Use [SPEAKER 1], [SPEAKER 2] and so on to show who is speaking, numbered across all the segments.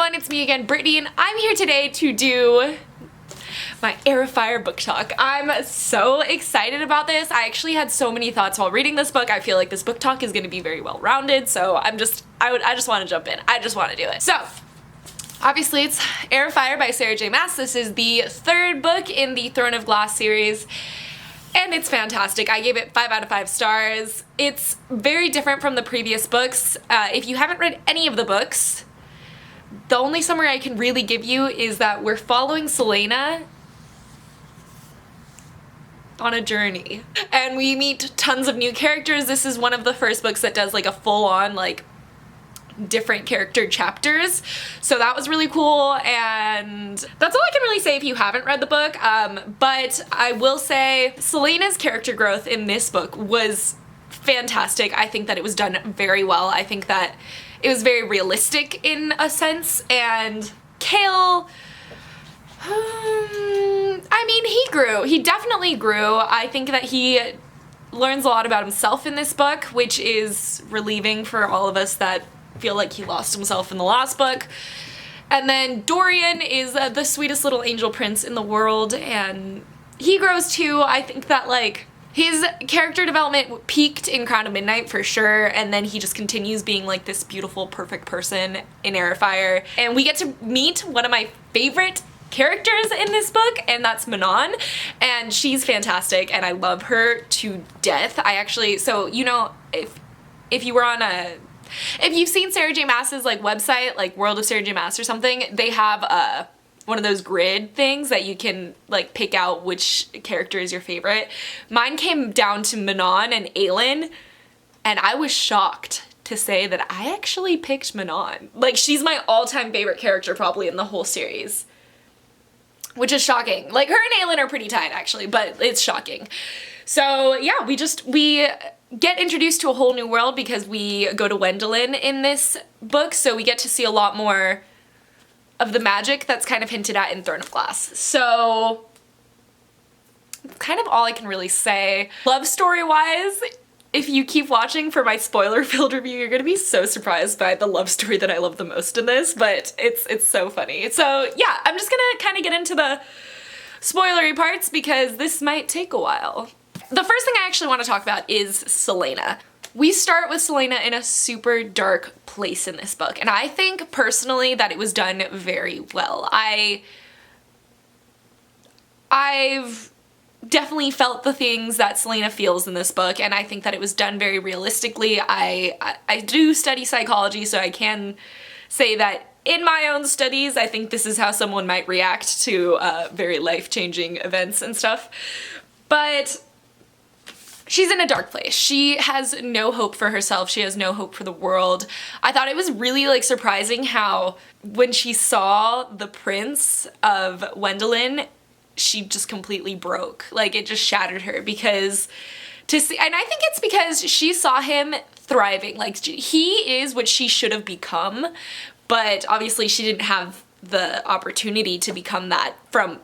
[SPEAKER 1] everyone, it's me again, Brittany, and I'm here today to do my Heir of Fire book talk. I'm so excited about this. I actually had so many thoughts while reading this book. I feel like this book talk is going to be very well rounded, so I just want to jump in. I just want to do it. So, obviously it's Heir of Fire by Sarah J. Maas. This is the third book in the Throne of Glass series. And it's fantastic. I gave it 5 out of 5 stars. It's very different from the previous books. If you haven't read any of the books, the only summary I can really give you is that we're following Selena on a journey. And we meet tons of new characters. This is one of the first books that does like a full-on like different character chapters, so that was really cool, and that's all I can really say if you haven't read the book. But I will say Selena's character growth in this book was fantastic. I think that it was done very well. I think that it was very realistic in a sense, and Cale, I mean, he grew. He definitely grew. I think that he learns a lot about himself in this book, which is relieving for all of us that feel like he lost himself in the last book. And then Dorian is the sweetest little angel prince in the world, and he grows too. I think that like his character development peaked in Crown of Midnight for sure, and then he just continues being like this beautiful, perfect person in Heir of Fire. And we get to meet one of my favorite characters in this book, and that's Menon, and she's fantastic, and I love her to death. I actually, so you know, if you were on if you've seen Sarah J. Maas's like website, like World of Sarah J. Maas or something, they have one of those grid things that you can like pick out which character is your favorite. Mine came down to Menon and Aelin, and I was shocked to say that I actually picked Menon. Like, she's my all-time favorite character probably in the whole series, which is shocking. Like, her and Aelin are pretty tight actually, but it's shocking. So yeah, we get introduced to a whole new world because we go to Wendelin in this book, so we get to see a lot more of the magic that's kind of hinted at in Throne of Glass. So, kind of all I can really say. Love story-wise, if you keep watching for my spoiler-filled review, you're gonna be so surprised by the love story that I love the most in this, but it's so funny. So yeah, I'm just gonna kind of get into the spoilery parts because this might take a while. The first thing I actually want to talk about is Selena. We start with Selena in a super dark place in this book, and I think personally that it was done very well. I've definitely felt the things that Selena feels in this book, and I think that it was done very realistically. I do study psychology, so I can say that in my own studies, I think this is how someone might react to very life-changing events and stuff. But she's in a dark place. She has no hope for herself. She has no hope for the world. I thought it was really like surprising how when she saw the prince of Wendelin, she just completely broke. Like, it just shattered her because to see, and I think it's because she saw him thriving. Like, he is what she should have become, but obviously she didn't have the opportunity to become that from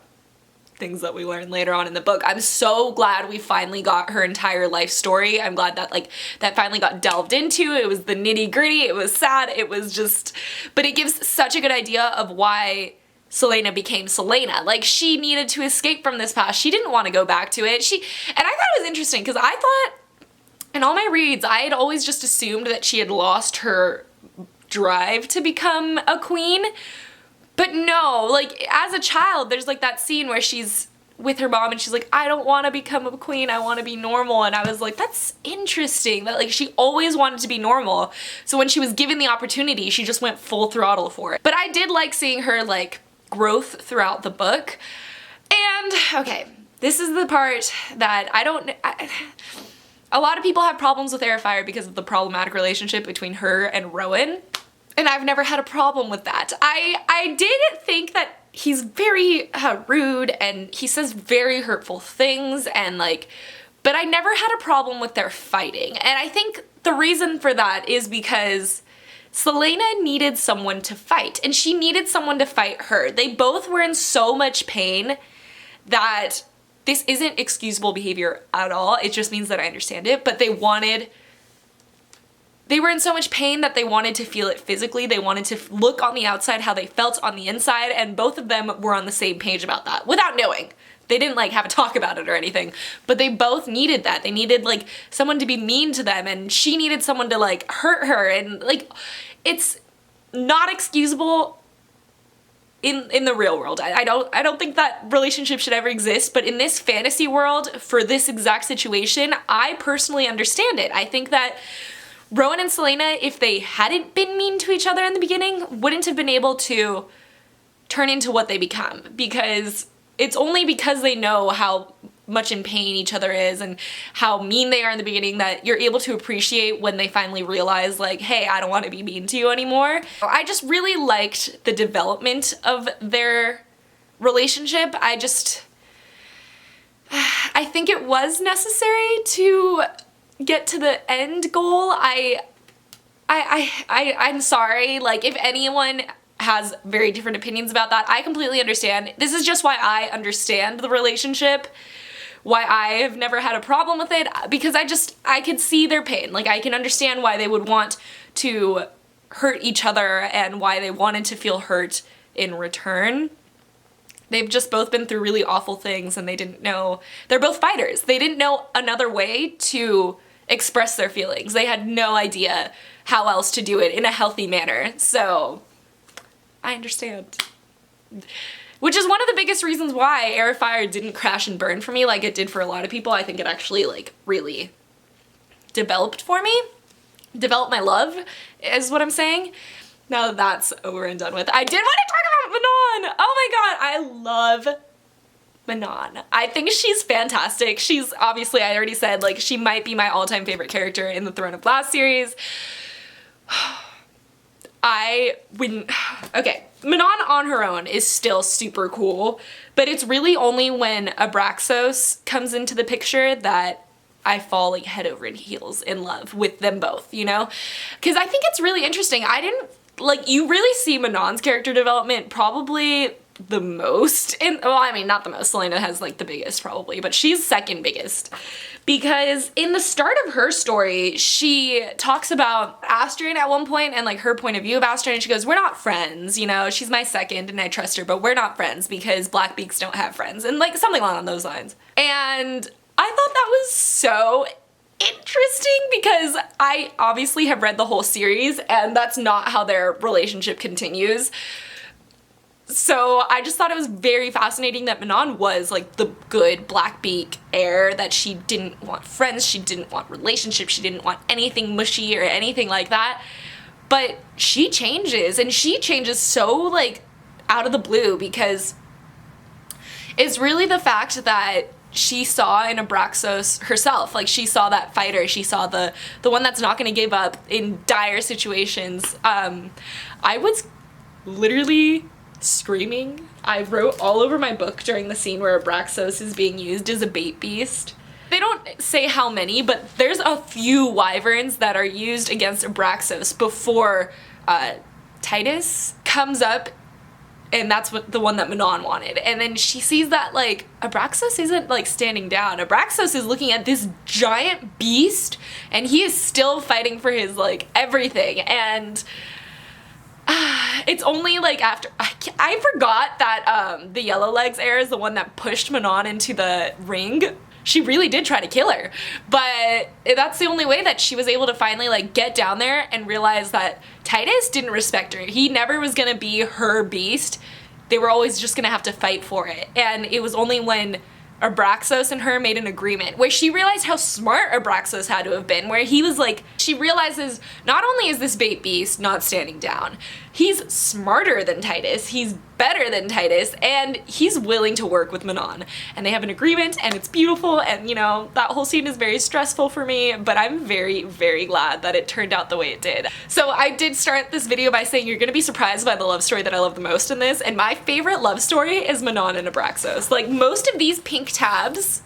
[SPEAKER 1] things that we learn later on in the book. I'm so glad we finally got her entire life story. I'm glad that like that finally got delved into. It was the nitty-gritty, it was sad, it was just, but it gives such a good idea of why Selena became Selena. Like, she needed to escape from this past. She didn't want to go back to it. And I thought it was interesting because I thought in all my reads I had always just assumed that she had lost her drive to become a queen. But no, like, as a child, there's like that scene where she's with her mom and she's like, I don't want to become a queen, I want to be normal. And I was like, that's interesting that like she always wanted to be normal. So when she was given the opportunity, she just went full throttle for it. But I did like seeing her like growth throughout the book. And okay, this is the part that a lot of people have problems with Heir of Fire because of the problematic relationship between her and Rowan. And I've never had a problem with that. I did think that he's very rude and he says very hurtful things and like, but I never had a problem with their fighting. And I think the reason for that is because Selena needed someone to fight, and she needed someone to fight her. They both were in so much pain that this isn't excusable behavior at all. It just means that I understand it, but they wanted they were in so much pain that they wanted to feel it physically. They wanted to look on the outside how they felt on the inside, and both of them were on the same page about that without knowing. They didn't like have a talk about it or anything, but they both needed that. They needed like someone to be mean to them, and she needed someone to like hurt her, and like it's not excusable in the real world. I don't think that relationship should ever exist, but in this fantasy world for this exact situation, I personally understand it. I think that Rowan and Selena, if they hadn't been mean to each other in the beginning, wouldn't have been able to turn into what they become, because it's only because they know how much in pain each other is and how mean they are in the beginning that you're able to appreciate when they finally realize like, hey, I don't want to be mean to you anymore. I just really liked the development of their relationship. I think it was necessary to get to the end goal. I'm sorry, like if anyone has very different opinions about that, I completely understand. This is just why I understand the relationship, why I have never had a problem with it, because I could see their pain. Like I can understand why they would want to hurt each other and why they wanted to feel hurt in return. They've just both been through really awful things, and they didn't know, they're both fighters. They didn't know another way to express their feelings. They had no idea how else to do it in a healthy manner. So I understand. Which is one of the biggest reasons why Heir of Fire didn't crash and burn for me like it did for a lot of people. I think it actually like really developed for me. Developed my love is what I'm saying. Now that that's over and done with, I did want to talk about Menon. Oh my god, I love Menon. I think she's fantastic. She's obviously, I already said, like she might be my all-time favorite character in the Throne of Glass series. Okay, Menon on her own is still super cool, but it's really only when Abraxos comes into the picture that I fall like head over heels in love with them both, you know? Because I think it's really interesting. You really see Menon's character development probably the most well, I mean, not the most, Selena has like the biggest probably, but she's second biggest. Because in the start of her story, she talks about Astrid at one point and like her point of view of Astrid, and she goes, we're not friends, you know, she's my second and I trust her, but we're not friends because Blackbeaks don't have friends, and like something along those lines. And I thought that was so interesting because I obviously have read the whole series and that's not how their relationship continues. So I just thought it was very fascinating that Menon was like the good Blackbeak heir, that she didn't want friends, she didn't want relationships, she didn't want anything mushy or anything like that. But she changes, and she changes so like out of the blue, because it's really the fact that she saw in Abraxos herself. Like she saw that fighter, she saw the one that's not gonna give up in dire situations. I was literally screaming. I wrote all over my book during the scene where Abraxos is being used as a bait beast. They don't say how many, but there's a few wyverns that are used against Abraxos before Titus comes up, and that's what the one that Menon wanted. And then she sees that like Abraxos isn't like standing down. Abraxos is looking at this giant beast, and he is still fighting for his like everything. And it's only like after I forgot that the Yellowlegs heir is the one that pushed Menon into the ring. She really did try to kill her, but that's the only way that she was able to finally like get down there and realize that Titus didn't respect her. He never was gonna be her beast. They were always just gonna have to fight for it. And it was only when Abraxos and her made an agreement where she realized how smart Abraxos had to have been, where he was like, she realizes not only is this bait beast not standing down, he's smarter than Titus, he's better than Titus, and he's willing to work with Menon. And they have an agreement, and it's beautiful, and you know, that whole scene is very stressful for me, but I'm very, very glad that it turned out the way it did. So I did start this video by saying you're gonna be surprised by the love story that I love the most in this, and my favorite love story is Menon and Abraxos. Like most of these pink tabs,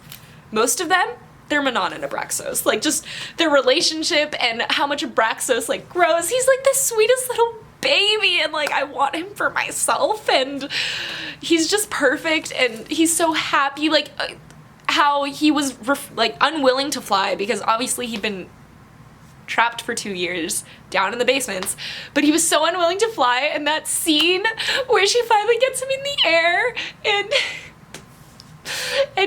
[SPEAKER 1] most of them, they're Menon and Abraxos. Like just their relationship and how much Abraxos like grows. He's like the sweetest little baby, and like I want him for myself, and he's just perfect, and he's so happy. Like how he was like unwilling to fly because obviously he'd been trapped for 2 years down in the basements, but he was so unwilling to fly, and that scene where she finally gets him in the air and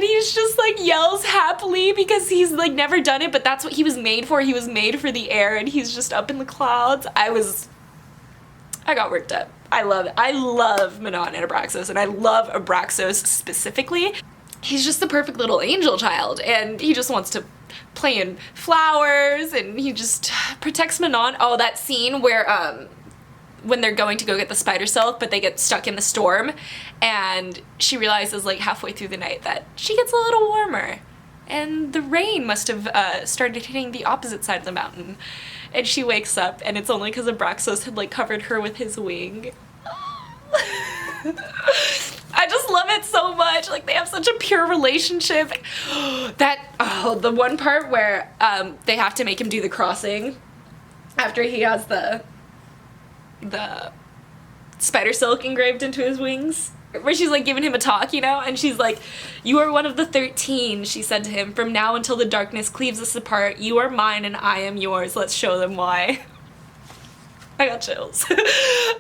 [SPEAKER 1] he's just like yells happily because he's like never done it, but that's what he was made for. He was made for the air, and he's just up in the clouds. I got worked up. I love it. I love Menon and Abraxas, and I love Abraxos specifically. He's just the perfect little angel child, and he just wants to play in flowers, and he just protects Menon. Oh, that scene where when they're going to go get the spider silk, but they get stuck in the storm, and she realizes like halfway through the night that she gets a little warmer, and the rain must have started hitting the opposite side of the mountain, and she wakes up, and it's only because Abraxos had like covered her with his wing. I just love it so much. Like, they have such a pure relationship. The one part where they have to make him do the crossing after he has the spider silk engraved into his wings, where she's like giving him a talk, you know, and she's like, "You are one of the 13, she said to him. "From now until the darkness cleaves us apart, you are mine and I am yours. Let's show them why." I got chills.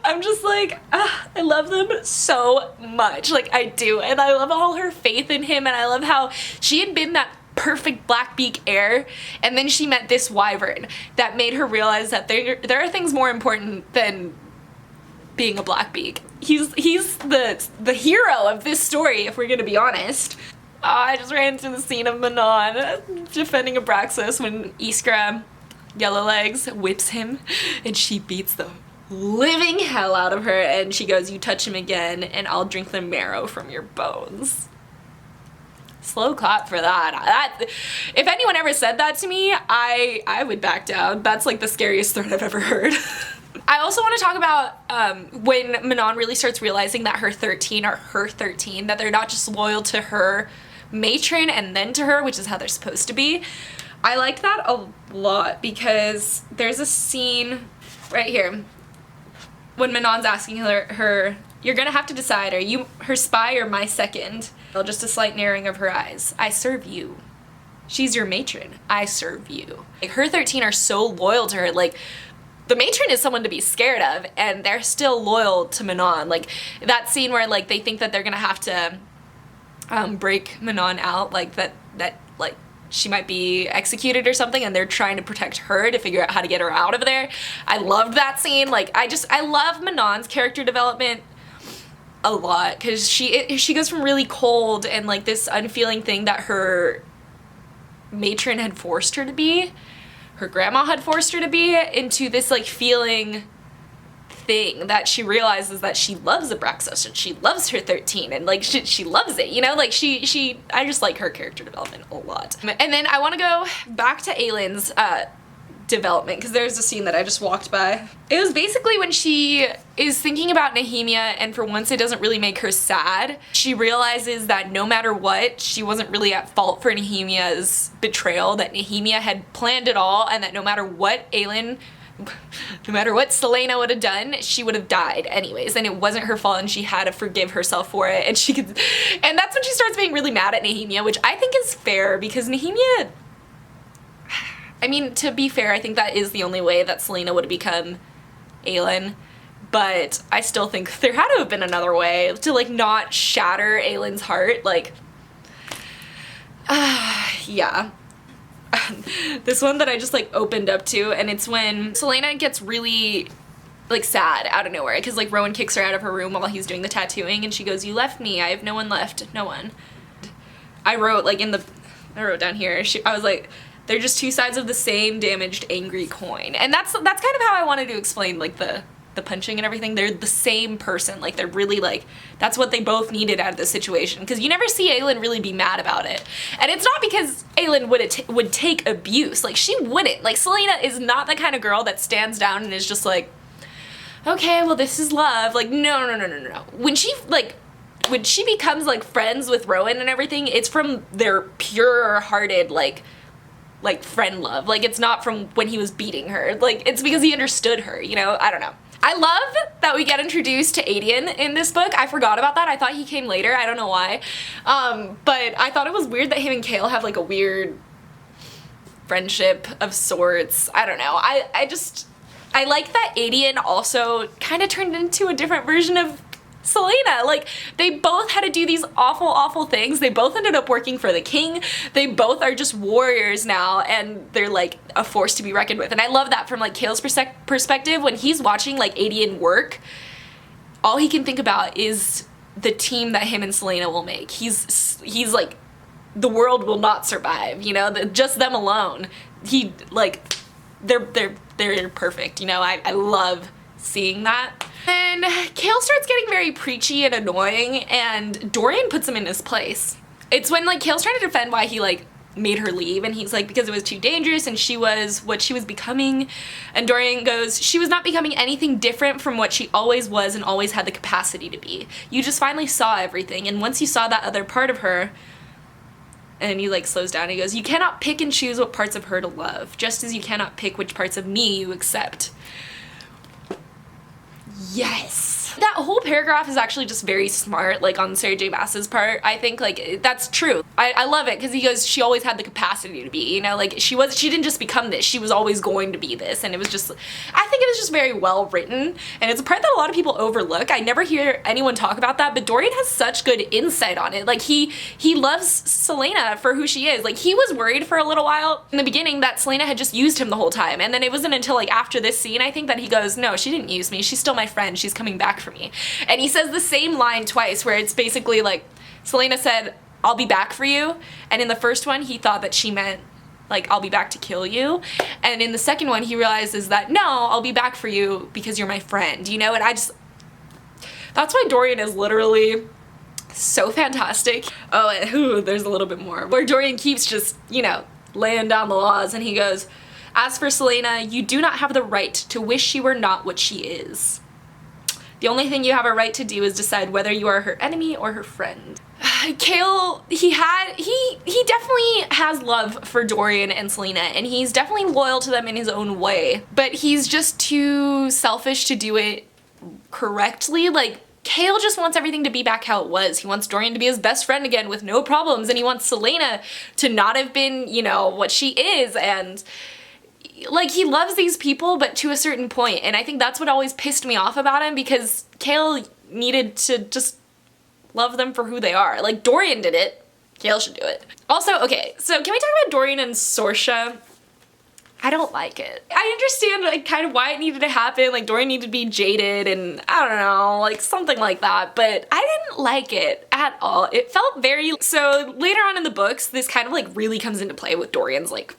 [SPEAKER 1] I'm just like, I love them so much. Like, I do. And I love all her faith in him, and I love how she had been that perfect Blackbeak heir, and then she met this wyvern that made her realize that there are things more important than being a Blackbeak. He's the hero of this story, if we're gonna be honest. I just ran into the scene of Menon defending Abraxas when Iskra Yellowlegs whips him, and she beats the living hell out of her, and she goes, "You touch him again and I'll drink the marrow from your bones." Slow clap for that. If anyone ever said that to me, I would back down. That's like the scariest threat I've ever heard. I also want to talk about when Menon really starts realizing that her 13 are her 13, that they're not just loyal to her matron and then to her, which is how they're supposed to be. I liked that a lot because there's a scene right here when Menon's asking her, "You're gonna have to decide, are you her spy or my second?" Just a slight narrowing of her eyes. "I serve you. She's your matron. I serve you." Like, her 13 are so loyal to her. Like, the matron is someone to be scared of, and they're still loyal to Menon. Like, that scene where like they think that they're gonna have to break Menon out, like that like she might be executed or something, and they're trying to protect her to figure out how to get her out of there. I loved that scene. Like, I love Menon's character development a lot, because she goes from really cold and like this unfeeling thing that her matron had forced her to be, her grandma had forced her to be, into this like feeling thing that she realizes that she loves Abraxas and she loves her 13, and like she loves it, you know. Like, I just like her character development a lot. And then I want to go back to Aylin's development, because there's a scene that I just walked by. It was basically when she is thinking about Nehemia, and for once it doesn't really make her sad. She realizes that no matter what, she wasn't really at fault for Nehemia's betrayal, that Nehemia had planned it all, and that no matter what Selena would have done, she would have died anyways, and it wasn't her fault, and she had to forgive herself for it. And that's when she starts being really mad at Nehemia, which I think is fair, because Nehemia, I mean, to be fair, I think that is the only way that Selena would have become Aylin, but I still think there had to have been another way to like not shatter Aylin's heart. Like, yeah. This one that I just like opened up to, and it's when Selena gets really like sad out of nowhere, because like Rowan kicks her out of her room while he's doing the tattooing, and she goes, "You left me, I have no one left, no one." I wrote down here, I was like, they're just two sides of the same damaged, angry coin. And that's kind of how I wanted to explain like the punching and everything. They're the same person. Like, they're really like, that's what they both needed out of the situation, because you never see Aylin really be mad about it. And it's not because Aylin would take abuse. Like, she wouldn't. Like, Selena is not the kind of girl that stands down and is just like, okay, well, this is love. Like, no. When she becomes like friends with Rowan and everything, it's from their pure-hearted like friend love. Like, it's not from when he was beating her. Like, it's because he understood her, you know? I don't know. I love that we get introduced to Adian in this book. I forgot about that. I thought he came later. I don't know why. But I thought it was weird that him and Kale have like a weird friendship of sorts. I don't know. I like that Adian also kind of turned into a different version of Selena. Like, they both had to do these awful, awful things. They both ended up working for the king. They both are just warriors now, and they're like a force to be reckoned with. And I love that from like Cale's perspective. When he's watching like Adian work, all he can think about is the team that him and Selena will make. He's like, the world will not survive, you know, just them alone. They're perfect, you know. I love seeing that. And Cale starts getting very preachy and annoying, and Dorian puts him in his place. It's when like Cale's trying to defend why he like made her leave, and he's like, because it was too dangerous and she was what she was becoming. And Dorian goes, she was not becoming anything different from what she always was and always had the capacity to be. You just finally saw everything, and once you saw that other part of her, and he like slows down and he goes, you cannot pick and choose what parts of her to love, just as you cannot pick which parts of me you accept. Yes. That whole paragraph is actually just very smart, like on Sarah J. Maas's part. I think like that's true. I love it because he goes, she always had the capacity to be, you know, like she didn't just become this, she was always going to be this. And it was just, I think it was just very well written, and it's a part that a lot of people overlook. I never hear anyone talk about that, but Dorian has such good insight on it. Like he loves Selena for who she is. Like he was worried for a little while in the beginning that Selena had just used him the whole time, and then it wasn't until like after this scene, I think, that he goes, no, she didn't use me, she's still my friend, she's coming back for me. And he says the same line twice, where it's basically like, Selena said, I'll be back for you, and in the first one he thought that she meant like, I'll be back to kill you, and in the second one he realizes that no, I'll be back for you because you're my friend, you know. And that's why Dorian is literally so fantastic. Oh, and there's a little bit more where Dorian keeps just, you know, laying down the laws, and he goes, as for Selena, you do not have the right to wish she were not what she is. The only thing you have a right to do is decide whether you are her enemy or her friend. Cale, he definitely has love for Dorian and Selena, and he's definitely loyal to them in his own way, but he's just too selfish to do it correctly. Like, Cale just wants everything to be back how it was. He wants Dorian to be his best friend again with no problems, and he wants Selena to not have been, you know, what she is, and like, he loves these people, but to a certain point, and I think that's what always pissed me off about him, because Cale needed to just love them for who they are. Like, Dorian did it, Cale should do it. Also, okay, so can we talk about Dorian and Sorsha? I don't like it. I understand like kind of why it needed to happen, like Dorian needed to be jaded and I don't know, like something like that, but I didn't like it at all. It felt very, so later on in the books, this kind of like really comes into play with Dorian's like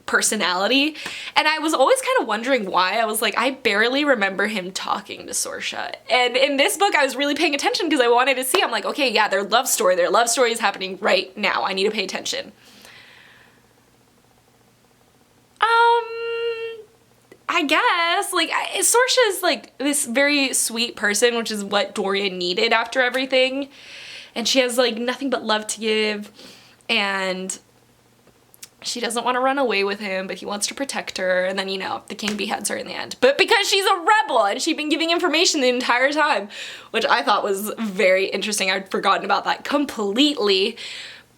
[SPEAKER 1] personality, and I was always kind of wondering why. I was like, I barely remember him talking to Sorsha, and in this book I was really paying attention because I wanted to see. I'm like, okay, yeah, their love story is happening right now, I need to pay attention. I guess, like, Sorsha's like this very sweet person, which is what Dorian needed after everything, and she has like nothing but love to give, and she doesn't want to run away with him, but he wants to protect her, and then, you know, the king beheads her in the end. But because she's a rebel, and she'd been giving information the entire time, which I thought was very interesting. I'd forgotten about that completely.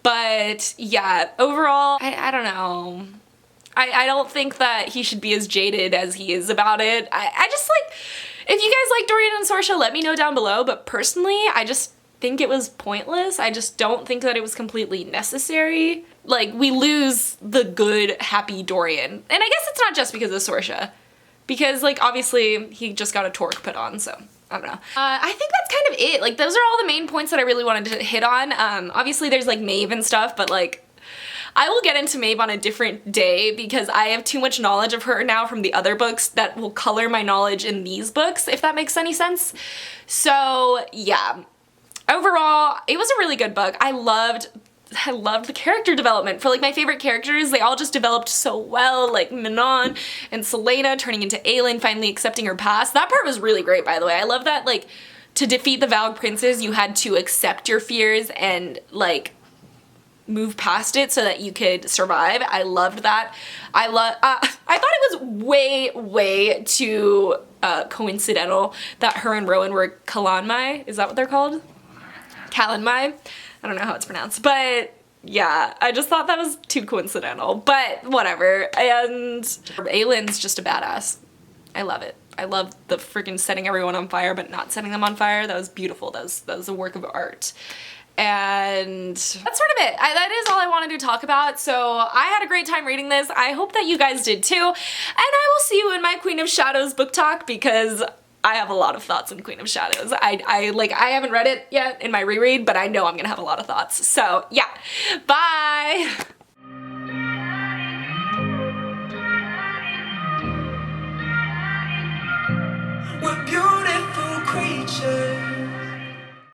[SPEAKER 1] But yeah, overall, I don't know. I don't think that he should be as jaded as he is about it. I just like, if you guys like Dorian and Sorsha, let me know down below, but personally, I just think it was pointless. I just don't think that it was completely necessary. Like, we lose the good, happy Dorian. And I guess it's not just because of Sorsha, because like obviously he just got a torque put on, so I don't know. I think that's kind of it. Like, those are all the main points that I really wanted to hit on. Obviously there's like Maeve and stuff, but like, I will get into Maeve on a different day because I have too much knowledge of her now from the other books that will color my knowledge in these books, if that makes any sense. So yeah, overall, it was a really good book. I loved the character development for like my favorite characters. They all just developed so well, like Menon and Selena turning into Aelin, finally accepting her past. That part was really great, by the way. I love that, like, to defeat the Valg princes, you had to accept your fears and like move past it so that you could survive. I loved that. I thought it was way too coincidental that her and Rowan were Kalanmai. Is that what they're called? Kalanmai? I don't know how it's pronounced, but yeah, I just thought that was too coincidental, but whatever. And Aylin's just a badass. I love it. I love the freaking setting everyone on fire, but not setting them on fire. That was beautiful. That was a work of art. And that's sort of it. That is all I wanted to talk about. So I had a great time reading this. I hope that you guys did too. And I will see you in my Queen of Shadows book talk, because I have a lot of thoughts on Queen of Shadows. I haven't read it yet in my reread, but I know I'm gonna have a lot of thoughts. So yeah, bye!